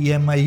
EMI،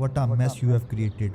What a mess you have created۔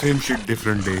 Same shit, different day.